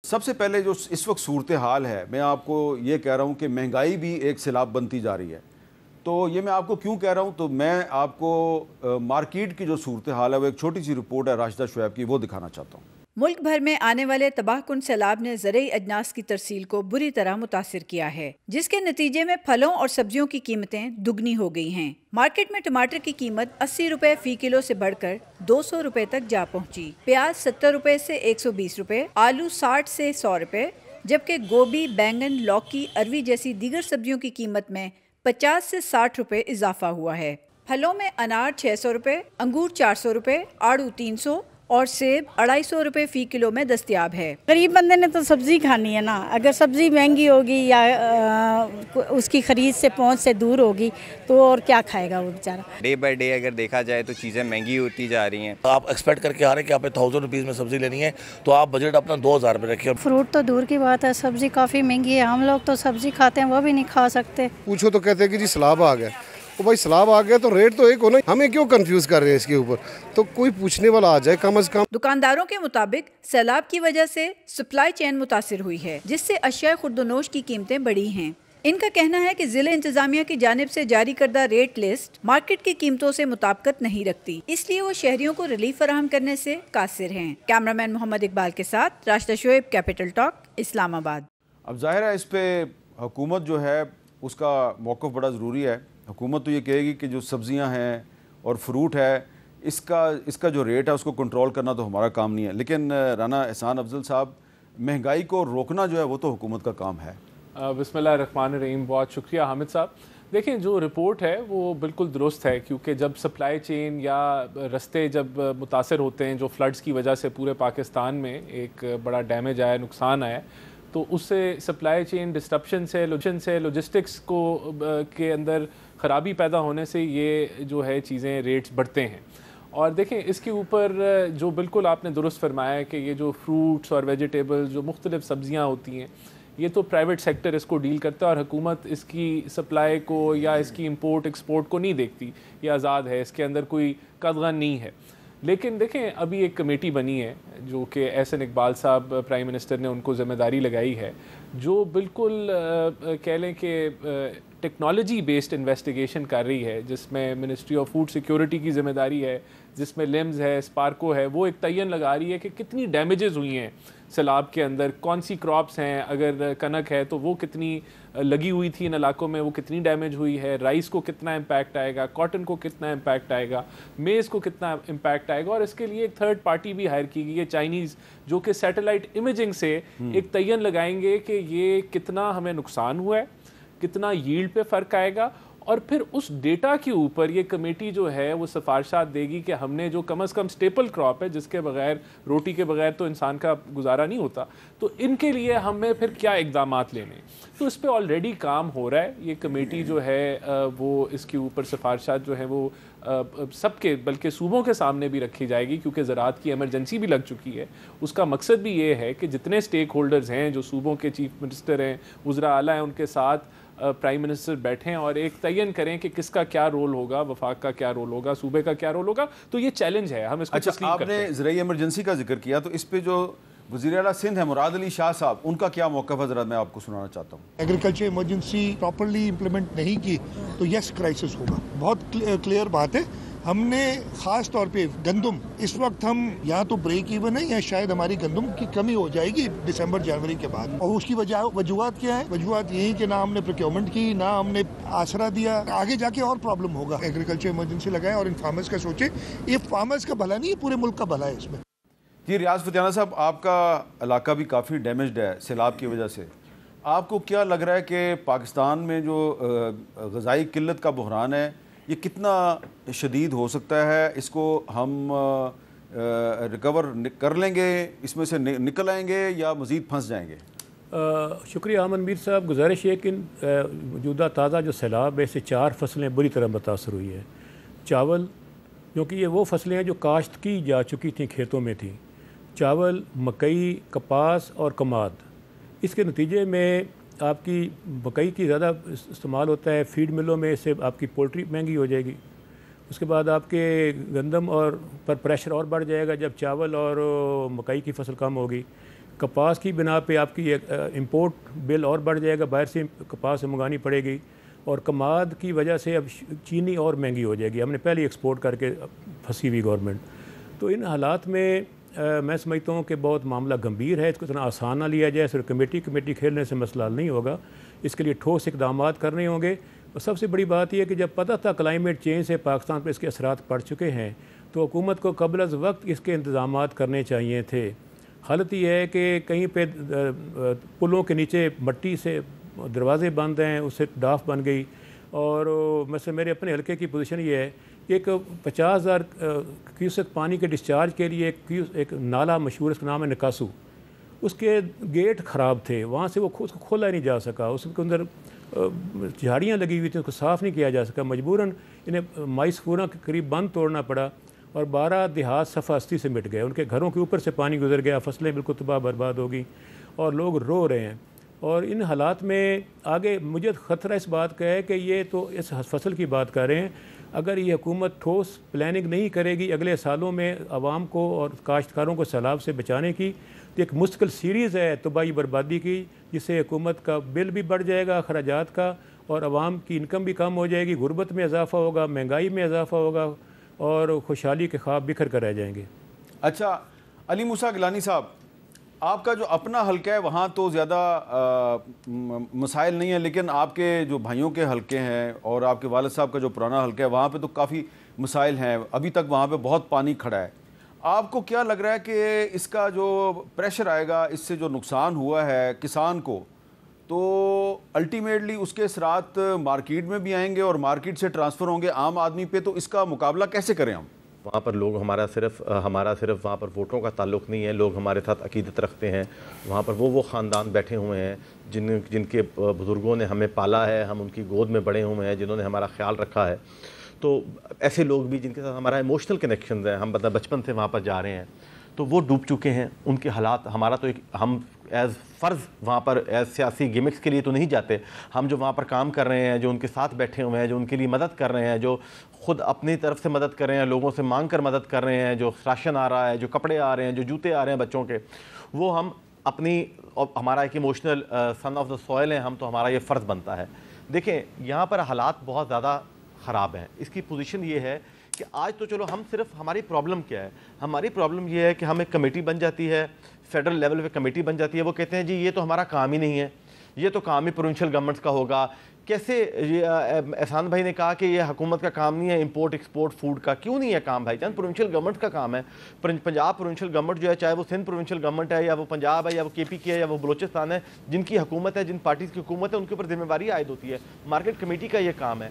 सबसे पहले जो इस वक्त सूरत हाल है, मैं आपको ये कह रहा हूँ कि महंगाई भी एक सैलाब बनती जा रही है। तो ये मैं आपको क्यों कह रहा हूँ, तो मैं आपको मार्केट की जो सूरत हाल है वो एक छोटी सी रिपोर्ट है राशिदा शुएब की, वो दिखाना चाहता हूँ। मुल्क भर में आने वाले तबाहकुन सैलाब ने ज़रूरी अजनास की तरसील को बुरी तरह मुतासिर किया है, जिसके नतीजे में फलों और सब्जियों की कीमतें दुगनी हो गई हैं। मार्केट में टमाटर की कीमत 80 रुपए फी किलो से बढ़कर 200 रुपए तक जा पहुंची। प्याज 70 रुपए से 120 रुपए, आलू 60 से 100 रुपए, जबकि गोभी, बैंगन, लौकी, अरवी जैसी दीगर सब्जियों की कीमत में 50 से 60 रुपए इजाफा हुआ है। फलों में अनार 600 रुपए, अंगूर 400 रुपए, आड़ू 300 और सेब 250 रुपए फी किलो में दस्तयाब है। गरीब बंदे ने तो सब्जी खानी है ना, अगर सब्जी महंगी होगी या उसकी खरीद से पहुंच से दूर होगी तो और क्या खाएगा वो बेचारा। डे बाय डे अगर देखा जाए तो चीज़ें महंगी होती जा रही हैं। आप एक्सपेक्ट करके आ रहे हैं कि आप 1000 रुपीज़ में सब्जी लेनी है तो आप बजट अपना 2000 रुपये रखिए। फ्रूट तो दूर की बात है, सब्जी काफ़ी महंगी है, हम लोग तो सब्जी खाते हैं वो भी नहीं खा सकते। पूछो तो कहते हैं कि जी सैलाब आ गया, तो भाई सैलाब आ गया तो रेट तो एक होना, हमें क्यों कंफ्यूज कर रहे हैं इसके ऊपर, तो कोई पूछने वाला आ जाए कम से कम। दुकानदारों के मुताबिक सैलाब की वजह से सप्लाई चेन मुतासिर हुई है, जिससे अशिया खुर्दनोश की कीमतें बढ़ी हैं। इनका कहना है कि जिला इंतजामिया की जानिब से जारी करदा रेट लिस्ट मार्केट की कीमतों से मुताबिकत नहीं रखती, इसलिए वो शहरियों को रिलीफ फराहम करने से कासिर हैं। कैमरामैन मोहम्मद इकबाल के साथ राशिदा शुएब, कैपिटल टॉक, इस्लामाबाद। अब जाहिर है इस पे हुकूमत जो है उसका मौक़िफ़ बड़ा ज़रूरी है। हुकूमत तो ये कहेगी कि जो सब्ज़ियां हैं और फ्रूट है इसका जो रेट है उसको कंट्रोल करना तो हमारा काम नहीं है, लेकिन राना एहसान अफजल साहब, महंगाई को रोकना जो है वो तो हुकूमत का काम है। बिस्मिल्लाहिर्रहमानिर्रहीम, बहुत शुक्रिया हामिद साहब। देखें, जो रिपोर्ट है वो बिल्कुल दुरुस्त है, क्योंकि जब सप्लाई चेन या रस्ते जब मुतासर होते हैं, जो फ्लड्स की वजह से पूरे पाकिस्तान में एक बड़ा डैमेज आया, नुकसान आया, तो उससे सप्लाई चेन डिस्ट्रप्शन से लॉजिस्टिक्स को के अंदर ख़राबी पैदा होने से ये जो है चीज़ें रेट्स बढ़ते हैं। और देखें, इसके ऊपर जो बिल्कुल आपने दुरुस्त फरमाया है कि ये जो फ्रूट्स और वेजिटेबल्स, जो मुख्तलिफ़ सब्ज़ियाँ होती हैं, ये तो प्राइवेट सेक्टर इसको डील करता है और हुकूमत इसकी सप्लाई को या इसकी इंपोर्ट एक्सपोर्ट को नहीं देखती, ये आज़ाद है, इसके अंदर कोई कदगन नहीं है। लेकिन देखें, अभी एक कमेटी बनी है जो कि एहसन इकबाल साहब प्राइम मिनिस्टर ने उनको ज़िम्मेदारी लगाई है, जो बिल्कुल कह लें कि टेक्नोलॉजी बेस्ड इन्वेस्टिगेशन कर रही है, जिसमें मिनिस्ट्री ऑफ फूड सिक्योरिटी की ज़िम्मेदारी है, जिसमें लिम्स है, स्पार्को है, वो एक तयन लगा रही है कि कितनी डैमेजेस हुई हैं सैलाब के अंदर, कौन सी क्रॉप्स हैं, अगर कनक है तो वो कितनी लगी हुई थी इन इलाकों में, वो कितनी डैमेज हुई है, राइस को कितना इम्पैक्ट आएगा, कॉटन को कितना इम्पैक्ट आएगा, मेज़ को कितना इम्पैक्ट आएगा। और इसके लिए एक थर्ड पार्टी भी हायर की गई है, चाइनीज़, जो कि सैटेलाइट इमेजिंग से एक तयन लगाएंगे कि ये कितना हमें नुकसान हुआ है, कितना यील्ड पे फ़र्क आएगा, और फिर उस डेटा के ऊपर ये कमेटी जो है वो सिफारिशात देगी कि हमने जो कम से कम स्टेपल क्रॉप है, जिसके बगैर, रोटी के बगैर तो इंसान का गुजारा नहीं होता, तो इनके लिए हमें फिर क्या इक़दामात लेने। तो इस पर ऑलरेडी काम हो रहा है। ये कमेटी जो है वो इसके ऊपर सिफारिशात जो है वो सबके, बल्कि सूबों के सामने भी रखी जाएगी, क्योंकि ज़राअत की एमरजेंसी भी लग चुकी है। उसका मकसद भी ये है कि जितने स्टेक होल्डर्स हैं, जो सूबों के चीफ मिनिस्टर हैं, वज़रा आला हैं, उनके साथ प्राइम मिनिस्टर बैठें और एक तयन करें कि किसका क्या रोल होगा, वफाक का क्या रोल होगा, सूबे का क्या रोल होगा। तो ये चैलेंज है, हम इसको तस्लीम करते हैं। आपने ज़राई एमरजेंसी का जिक्र किया, तो इस पे जो वज़ीर आला सिंध है मुराद अली शाह साहब, उनका क्या मौक़िफ़ है, ज़रा मैं आपको सुनाना चाहता हूँ। एग्रीकल्चर इमरजेंसी प्रॉपर्ली इम्प्लीमेंट नहीं की तो यस क्राइसिस होगा, बहुत क्लियर बात है। हमने ख़ास तौर पे गंदम, इस वक्त हम या तो ब्रेक इवन है या शायद हमारी गंदम की कमी हो जाएगी दिसंबर जनवरी के बाद। और उसकी वजूहत क्या है? वजूहत यही कि ना हमने प्रोक्योरमेंट की, ना हमने आसरा दिया, आगे जाके और प्रॉब्लम होगा। एग्रीकल्चर इमरजेंसी लगाए और इन फार्मर्स का सोचे, ये फार्मर्स का भला नहीं है, पूरे मुल्क का भला है इसमें। जी रियाज फतियाना साहब, आपका इलाका भी काफ़ी डैमेज्ड है सैलाब की वजह से। आपको क्या लग रहा है कि पाकिस्तान में जो ग़ज़ाई किल्लत का बहरान है, ये कितना शदीद हो सकता है? इसको हम रिकवर कर लेंगे, इसमें से निकल आएंगे या मज़ीद फंस जाएंगे? शुक्रिया अमन मीर साहब। गुजारिश है कि मौजूदा ताज़ा जो सैलाब है, इससे 4 फसलें बुरी तरह मुतासर हुई है। चावल, क्योंकि ये वो फसलें हैं जो काश्त की जा चुकी थी, खेतों में थी, चावल, मकई, कपास और कमाद। इसके नतीजे में आपकी मकई की ज़्यादा इस्तेमाल होता है फीड मिलों में, इससे आपकी पोल्ट्री महंगी हो जाएगी। उसके बाद आपके गंदम और पर प्रेशर और बढ़ जाएगा जब चावल और मकई की फसल कम होगी। कपास की बिना पे आपकी इंपोर्ट बिल और बढ़ जाएगा, बाहर से कपास मंगानी पड़ेगी, और कमाद की वजह से अब चीनी और महंगी हो जाएगी। हमने पहले एक्सपोर्ट करके फंसी हुई गवर्नमेंट। तो इन हालात में मैं समझता हूँ कि बहुत मामला गंभीर है, इसको इतना आसान ना लिया जाए। सिर्फ कमेटी खेलने से मसला हल नहीं होगा, इसके लिए ठोस इकदाम करने होंगे। और सबसे बड़ी बात यह है कि जब पता था क्लाइमेट चेंज से पाकिस्तान पर इसके असरात पड़ चुके हैं, तो हुकूमत को कबल अज़ वक्त इसके इंतज़ाम करने चाहिए थे। हालत ये है कि कहीं पे पुलों के नीचे मट्टी से दरवाज़े बंद हैं, उससे डाफ बन गई। और वैसे मेरे अपने हलके की पोजीशन ये है कि एक 50,000 क्यूसेक पानी के डिस्चार्ज के लिए एक नाला मशहूर, उसका नाम है निकासू, उसके गेट ख़राब थे, वहाँ से उसको खोला नहीं जा सका, उसके अंदर झाड़ियाँ लगी हुई थी, उसको साफ़ नहीं किया जा सका। मजबूरन इन्हें माइसफूरा के करीब बंद तोड़ना पड़ा और 12 देहात सफ़ास्ती से मिट गए। उनके घरों के ऊपर से पानी गुजर गया, फसलें बिल्कुल तबाह बर्बाद हो गई और लोग रो रहे हैं। और इन हालात में आगे मुझे ख़तरा इस बात का है कि ये तो इस फसल की बात कर रहे हैं, अगर ये हुकूमत ठोस प्लानिंग नहीं करेगी अगले सालों में आवाम को और काश्तकारों को सैलाब से बचाने की, तो एक मुश्किल सीरीज़ है तबाही बर्बादी की, जिससे हुकूमत का बिल भी बढ़ जाएगा अखराजात का, और आवाम की इनकम भी कम हो जाएगी, गुर्बत में इजाफ़ा होगा, महंगाई में इजाफ़ा होगा और खुशहाली के ख्वाब बिखर कर रह जाएंगे। अच्छा अली मूसा गिलानी साहब, आपका जो अपना हल्का है वहाँ तो ज़्यादा मसाइल नहीं है, लेकिन आपके जो भाइयों के हल्के हैं और आपके वालिद साहब का जो पुराना हल्का है वहाँ पे तो काफ़ी मसाइल हैं, अभी तक वहाँ पे बहुत पानी खड़ा है। आपको क्या लग रहा है कि इसका जो प्रेशर आएगा, इससे जो नुकसान हुआ है किसान को, तो अल्टीमेटली उसके असरात मार्केट में भी आएंगे और मार्केट से ट्रांसफ़र होंगे आम आदमी पे, तो इसका मुकाबला कैसे करें हम? वहाँ पर लोग हमारा सिर्फ वहाँ पर वोटों का ताल्लुक़ नहीं है, लोग हमारे साथ अकीदत रखते हैं। वहाँ पर वो ख़ानदान बैठे हुए हैं जिनके बुज़ुर्गों ने हमें पाला है, हम उनकी गोद में बड़े हुए हैं, जिन्होंने हमारा ख्याल रखा है। तो ऐसे लोग भी जिनके साथ हमारा इमोशनल कनेक्शन है, हम मतलब बचपन से वहाँ पर जा रहे हैं, तो वो डूब चुके हैं। उनके हालात, हमारा तो एक हम एज़ फ़र्ज़ वहाँ पर एज़ सियासी गिमिक्स के लिए तो नहीं जाते, हम जो वहाँ पर काम कर रहे हैं, जो उनके साथ बैठे हुए हैं, जो उनके लिए मदद कर रहे हैं, जो ख़ुद अपनी तरफ से मदद कर रहे हैं, लोगों से मांग कर मदद कर रहे हैं, जो राशन आ रहा है, जो कपड़े आ रहे हैं, जो जूते आ रहे हैं बच्चों के, वो हम अपनी, हमारा एक emotional son of the soil है हम, तो हमारा ये फ़र्ज़ बनता है। देखें यहाँ पर हालात बहुत ज़्यादा ख़राब हैं। इसकी पोजीशन ये है कि आज तो चलो हम सिर्फ, हमारी प्रॉब्लम क्या है, हमारी प्रॉब्लम ये है कि हम एक कमेटी बन जाती है, फेडरल लेवल पे कमेटी बन जाती है, वो कहते हैं जी ये तो हमारा काम ही नहीं है, ये तो काम ही प्रोविंशियल गवर्नमेंट्स का होगा। कैसे एहसान भाई ने कहा कि ये हुकूमत का काम नहीं है इंपोर्ट एक्सपोर्ट फूड का, क्यों नहीं है काम भाईजान? प्रोविंशियल गवर्नमेंट का काम है। पंजाब प्रोविंशियल गवर्नमेंट जो है, चाहे वो सिंध प्रोविंशियल गवर्नमेंट है, या वो पंजाब है, या वो KPK है, या वो बलोचिस्तान है, जिनकी हुकूमत है, जिन पार्टीज़ की हुकूमत है, उनके ऊपर जिम्मेवारी आयद होती है। मार्केट कमेटी का ये काम है।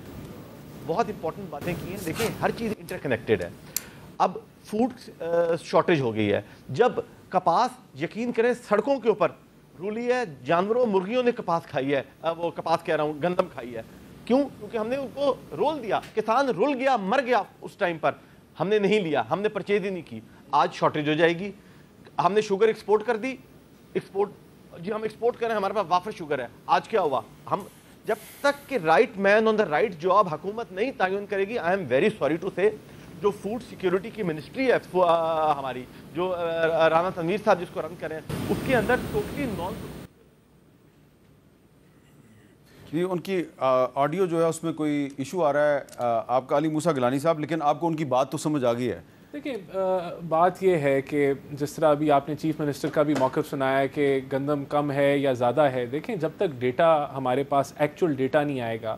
बहुत इंपॉर्टेंट बातें की हैं। देखिए हर चीज़ इंटरकनेक्टेड है। अब फूड शॉर्टेज हो गई है, जब कपास, यकीन करें सड़कों के ऊपर रूली है, जानवरों मुर्गियों ने कपास खाई है, वो कपास कह रहा हूँ गंदम खाई है। क्यों? क्योंकि हमने उनको रोल दिया, किसान रुल गया, मर गया उस टाइम पर, हमने नहीं लिया, हमने परचेज ही नहीं की। आज शॉर्टेज हो जाएगी। हमने शुगर एक्सपोर्ट कर दी, जी हम एक्सपोर्ट करें, हमारे पास वाफर शुगर है। आज क्या हुआ? हम जब तक कि right man on the right job हुकूमत नहीं तयन करेगी, I am very sorry to say, जो फूड सिक्योरिटी की मिनिस्ट्री है हमारी, जो राना तनवीर साहब जिसको रन करें, उसके अंदर टोटली नॉन, ये उनकी ऑडियो जो है उसमें कोई इशू आ रहा है आपका अली मूसा गिलानी साहब, लेकिन आपको उनकी बात तो समझ आ गई है। देखिए बात यह है कि जिस तरह अभी आपने चीफ मिनिस्टर का भी मौक़िफ़ सुनाया है कि गंदम कम है या ज़्यादा है, देखें जब तक डेटा हमारे पास एक्चुअल डेटा नहीं आएगा,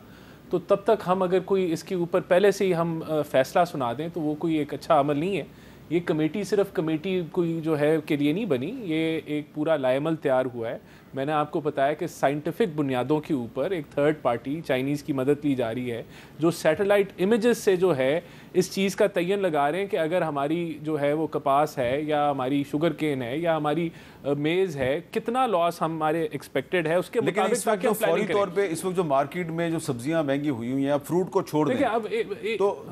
तो तब तक हम अगर कोई इसके ऊपर पहले से ही हम फ़ैसला सुना दें तो वो कोई एक अच्छा अमल नहीं है। ये कमेटी सिर्फ कमेटी कोई जो है के लिए नहीं बनी, ये एक पूरा लाएमल तैयार हुआ है। मैंने आपको बताया कि साइंटिफिक बुनियादों के ऊपर एक थर्ड पार्टी चाइनीज़ की मदद ली जा रही है, जो सैटेलाइट इमेजेस से जो है इस चीज़ का तयन लगा रहे हैं कि अगर हमारी जो है वो कपास है, या हमारी शुगर केन है, या हमारी मेज़ है, कितना लॉस हमारे एक्सपेक्टेड है, उसके मुताबिक फौरी तौर पे इस वक्त जो मार्केट में जो सब्जियां महंगी हुई हुई हैं, फ्रूट को छोड़ दें, अब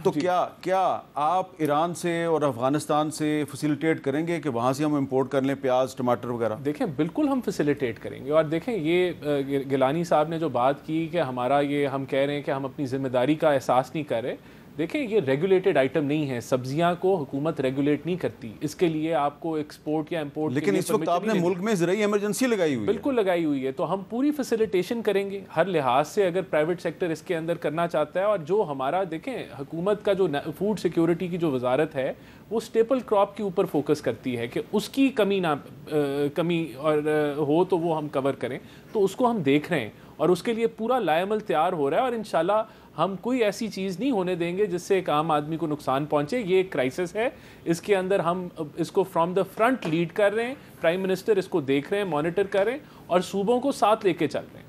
तो क्या आप ईरान से और अफगानिस्तान से फैसिलिटेट करेंगे कि वहाँ से हम इंपोर्ट कर लें प्याज टमाटर वगैरह? देखें बिल्कुल हम फैसिलिटेट करेंगे। और देखें ये गिलानी साहब ने जो बात की कि हमारा ये, हम कह रहे हैं कि हम अपनी ज़िम्मेदारी का एहसास नहीं कर रहे, دیکھیں یہ ریگولیٹڈ آئٹم نہیں ہے, سبزیاں کو حکومت ریگولیٹ نہیں کرتی, اس کے لیے آپ کو ایکسپورٹ یا امپورٹ. لیکن اس وقت آپ نے ملک میں زرعی ایمرجنسی لگائی ہوئی ہے. بالکل لگائی ہوئی ہے, تو ہم پوری فیسیلیٹیشن کریں گے ہر لحاظ سے اگر پرائیویٹ سیکٹر اس کے اندر کرنا چاہتا ہے. اور جو ہمارا دیکھیں حکومت کا جو فوڈ سیکیورٹی کی جو وزارت ہے وہ اسٹیپل کراپ کے اوپر فوکس کرتی ہے کہ اس کی کمی اور ہو تو وہ ہم کور کریں, تو اس کو ہم دیکھ رہے ہیں اور اس کے لیے پورا لائعمل تیار ہو رہا ہے. اور انشاءاللہ ہم کوئی ایسی چیز نہیں ہونے دیں گے جس سے ایک عام آدمی کو نقصان پہنچے. یہ ایک کرائسس ہے, اس کے اندر ہم اس کو فرام دا فرنٹ لیڈ کر رہے ہیں, پرائم منسٹر اس کو دیکھ رہے ہیں, مانیٹر کر رہے ہیں اور صوبوں کو ساتھ لے کے چل رہے ہیں.